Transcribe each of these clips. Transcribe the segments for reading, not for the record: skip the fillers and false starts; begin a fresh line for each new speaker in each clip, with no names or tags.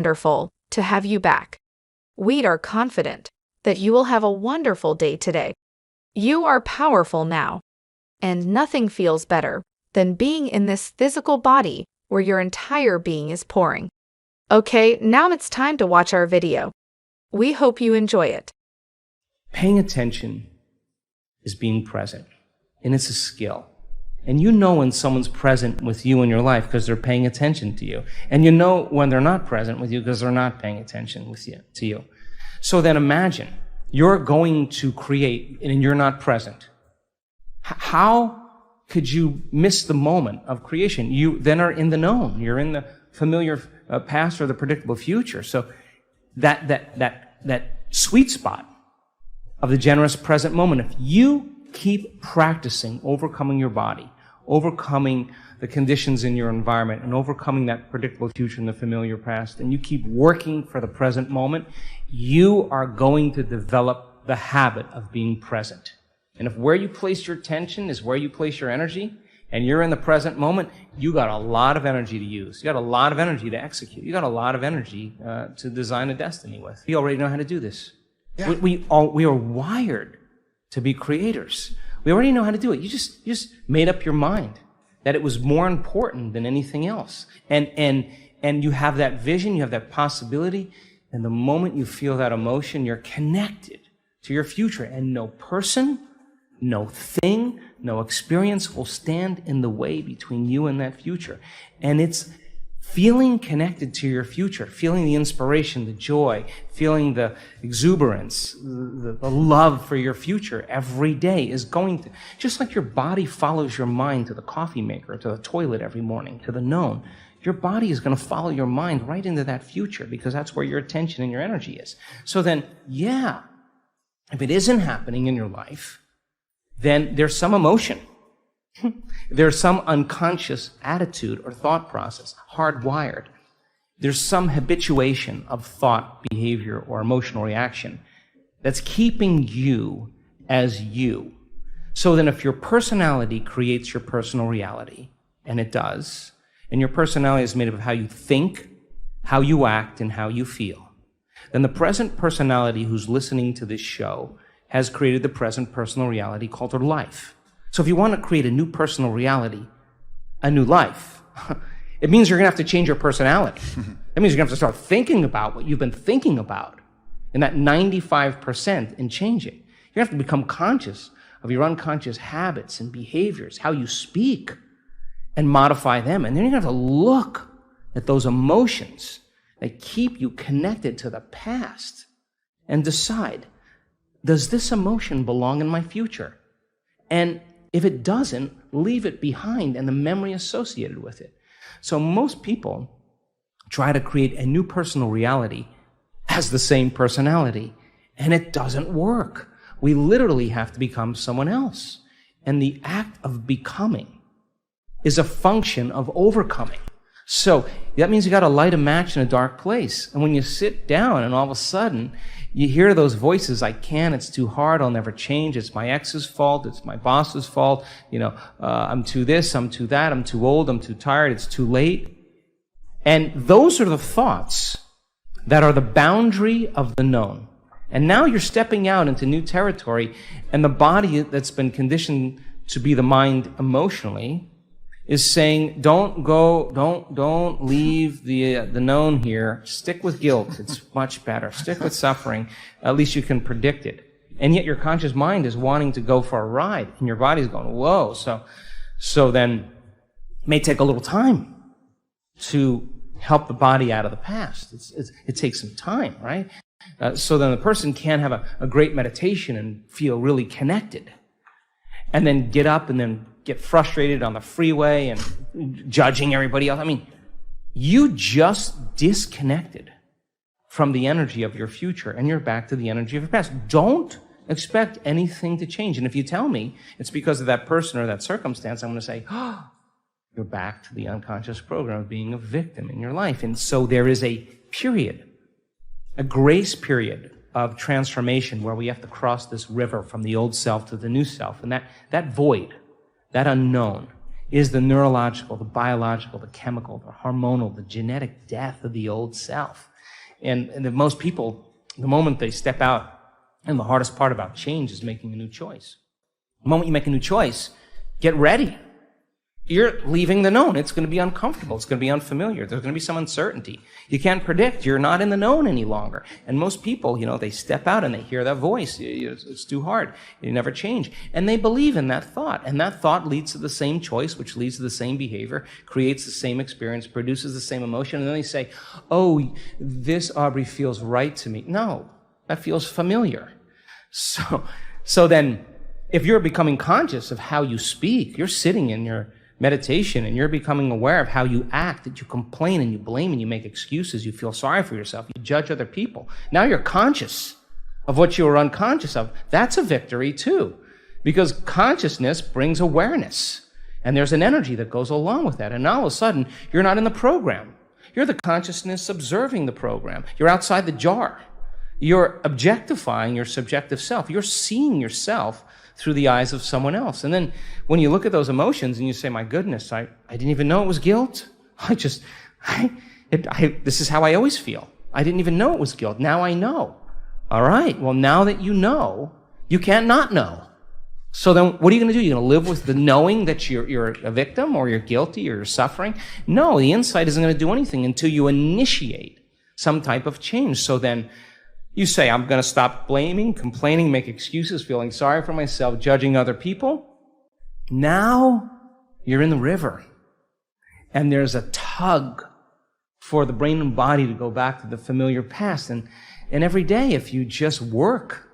wonderful to have you back. We are confident that you will have a wonderful day today. You are powerful now, and nothing feels better than being in this physical body where your entire being is pouring. Okay, now it's time to watch our video. We hope you enjoy it.
Paying attention is being present, and it's a skill. And you know when someone's present with you in your life because they're paying attention to you. And you know when they're not present with you because they're not paying attention to you. So then imagine you're going to create and you're not present. How could you miss the moment of creation? You then are in the known. You're in the familiar past or the predictable future. So that sweet spot of the generous present moment, if you keep practicing overcoming your body, overcoming the conditions in your environment, and overcoming that predictable future and the familiar past, and you keep working for the present moment, you are going to develop the habit of being present. And if where you place your attention is where you place your energy, and you're in the present moment, you got a lot of energy to use. You got a lot of energy to execute. You got a lot of energy to design a destiny with. We already know how to do this. Yeah. We are wired to be creators. We already know how to do it. You just made up your mind that it was more important than anything else. And you have that vision, you have that possibility, and the moment you feel that emotion, you're connected to your future. And no person, no thing, no experience will stand in the way between you and that future. And it's feeling connected to your future, feeling the inspiration, the joy, feeling the exuberance, the love for your future every day is going to, just like your body follows your mind to the coffee maker, to the toilet every morning, to the known, your body is going to follow your mind right into that future because that's where your attention and your energy is. So then, yeah, if it isn't happening in your life, then there's some emotion. There's some unconscious attitude or thought process, hardwired. There's some habituation of thought, behavior, or emotional reaction that's keeping you as you. So then if your personality creates your personal reality, and it does, and your personality is made up of how you think, how you act, and how you feel, then the present personality who's listening to this show has created the present personal reality called her life. So if you want to create a new personal reality, a new life, it means you're going to have to change your personality. That means you're going to have to start thinking about what you've been thinking about, and that 95% and change it. You're going to have to become conscious of your unconscious habits and behaviors, how you speak, and modify them. And then you're going to have to look at those emotions that keep you connected to the past and decide, does this emotion belong in my future? And if it doesn't, leave it behind and the memory associated with it. So most people try to create a new personal reality as the same personality, and it doesn't work. We literally have to become someone else. And the act of becoming is a function of overcoming. So that means you got to light a match in a dark place. And when you sit down and all of a sudden you hear those voices, I can't, it's too hard, I'll never change, it's my ex's fault, it's my boss's fault, I'm too this, I'm too that, I'm too old, I'm too tired, it's too late. And those are the thoughts that are the boundary of the known. And now you're stepping out into new territory, and the body that's been conditioned to be the mind emotionally is saying, don't leave the known here. Stick with guilt. It's much better. Stick with suffering. At least you can predict it. And yet your conscious mind is wanting to go for a ride, and your body's going, whoa. So then it may take a little time to help the body out of the past. It takes some time, right? So then the person can have a great meditation and feel really connected, and then get up and then get frustrated on the freeway and judging everybody else. I mean, you just disconnected from the energy of your future, and you're back to the energy of your past. Don't expect anything to change. And if you tell me it's because of that person or that circumstance, I'm going to say, oh, you're back to the unconscious program of being a victim in your life. And so there is a period, a grace period of transformation where we have to cross this river from the old self to the new self. And that void, that unknown, is the neurological, the biological, the chemical, the hormonal, the genetic death of the old self. And the most people, the moment they step out, and the hardest part about change is making a new choice. The moment you make a new choice, get ready. You're leaving the known. It's going to be uncomfortable. It's going to be unfamiliar. There's going to be some uncertainty. You can't predict. You're not in the known any longer. And most people, they step out and they hear that voice. It's too hard. You never change. And they believe in that thought. And that thought leads to the same choice, which leads to the same behavior, creates the same experience, produces the same emotion. And then they say, oh, this, Aubrey, feels right to me. No, that feels familiar. So then, if you're becoming conscious of how you speak, you're sitting in your meditation and you're becoming aware of how you act, that you complain and you blame and you make excuses, you feel sorry for yourself, you judge other people. Now you're conscious of what you were unconscious of. That's a victory too, because consciousness brings awareness, and there's an energy that goes along with that. And now all of a sudden, you're not in the program. You're the consciousness observing the program. You're outside the jar. You're objectifying your subjective self. You're seeing yourself through the eyes of someone else. And then when you look at those emotions and you say, my goodness, I didn't even know it was guilt. This is how I always feel. I didn't even know it was guilt. Now I know. All right. Well, now that you know, you can't not know. So then what are you going to do? You're going to live with the knowing that you're a victim or you're guilty or you're suffering? No, the insight isn't going to do anything until you initiate some type of change. So then you say, I'm going to stop blaming, complaining, make excuses, feeling sorry for myself, judging other people. Now you're in the river. And there's a tug for the brain and body to go back to the familiar past. And every day, if you just work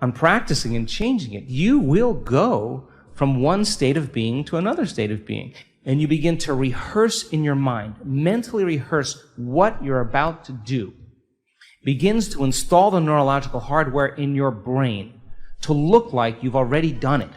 on practicing and changing it, you will go from one state of being to another state of being. And you begin to rehearse in your mind, mentally rehearse what you're about to do. Begins to install the neurological hardware in your brain to look like you've already done it.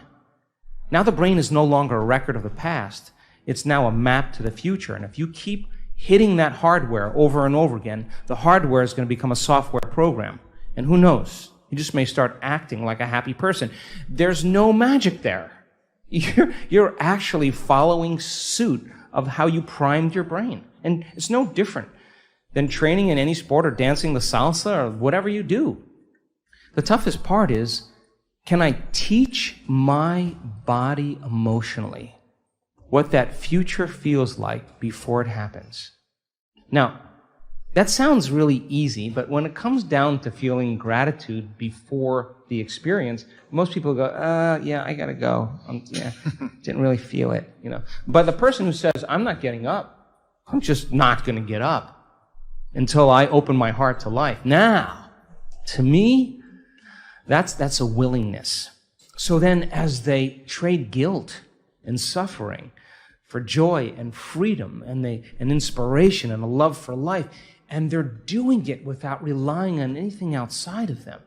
Now the brain is no longer a record of the past. It's now a map to the future. And if you keep hitting that hardware over and over again, the hardware is going to become a software program. And who knows? You just may start acting like a happy person. There's no magic there. You're actually following suit of how you primed your brain. And it's no different than training in any sport or dancing the salsa or whatever you do. The toughest part is, can I teach my body emotionally what that future feels like before it happens? Now, that sounds really easy, but when it comes down to feeling gratitude before the experience, most people go, yeah, I gotta go. Didn't really feel it, But the person who says, I'm not getting up, I'm just not gonna get up until I open my heart to life. Now, to me, that's a willingness. So then as they trade guilt and suffering for joy and freedom and inspiration and a love for life, and they're doing it without relying on anything outside of them,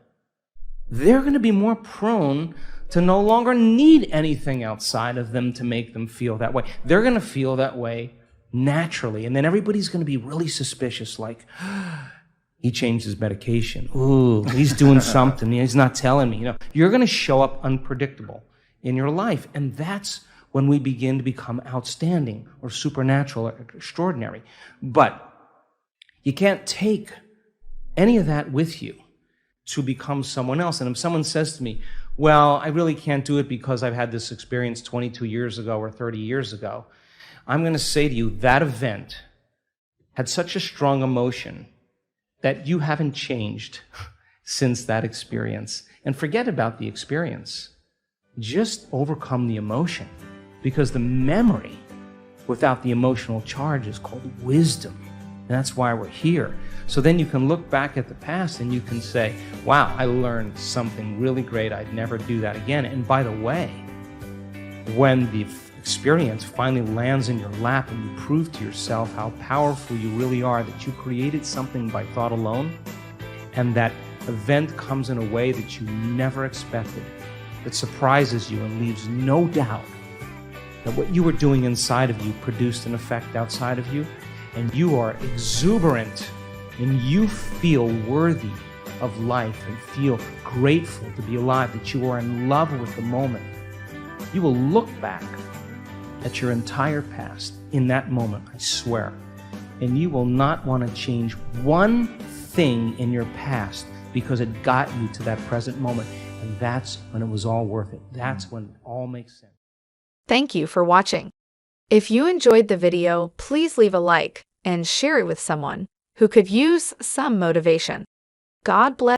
they're going to be more prone to no longer need anything outside of them to make them feel that way. They're going to feel that way naturally. And then everybody's going to be really suspicious, like, he changed his medication. Ooh, he's doing something. He's not telling me. You're going to show up unpredictable in your life. And that's when we begin to become outstanding or supernatural or extraordinary. But you can't take any of that with you to become someone else. And if someone says to me, well, I really can't do it because I've had this experience 22 years ago or 30 years ago, I'm going to say to you, that event had such a strong emotion that you haven't changed since that experience. And forget about the experience. Just overcome the emotion, because the memory without the emotional charge is called wisdom. And that's why we're here. So then you can look back at the past and you can say, wow, I learned something really great. I'd never do that again. And by the way, when the experience finally lands in your lap and you prove to yourself how powerful you really are, that you created something by thought alone, and that event comes in a way that you never expected, that surprises you and leaves no doubt that what you were doing inside of you produced an effect outside of you, and you are exuberant and you feel worthy of life and feel grateful to be alive, that you are in love with the moment, you will look back at your entire past in that moment, I swear, and you will not want to change one thing in your past because it got you to that present moment. And that's when it was all worth it. That's when it all makes sense.
Thank you for watching. If you enjoyed the video, please leave a like and share it with someone who could use some motivation. God bless.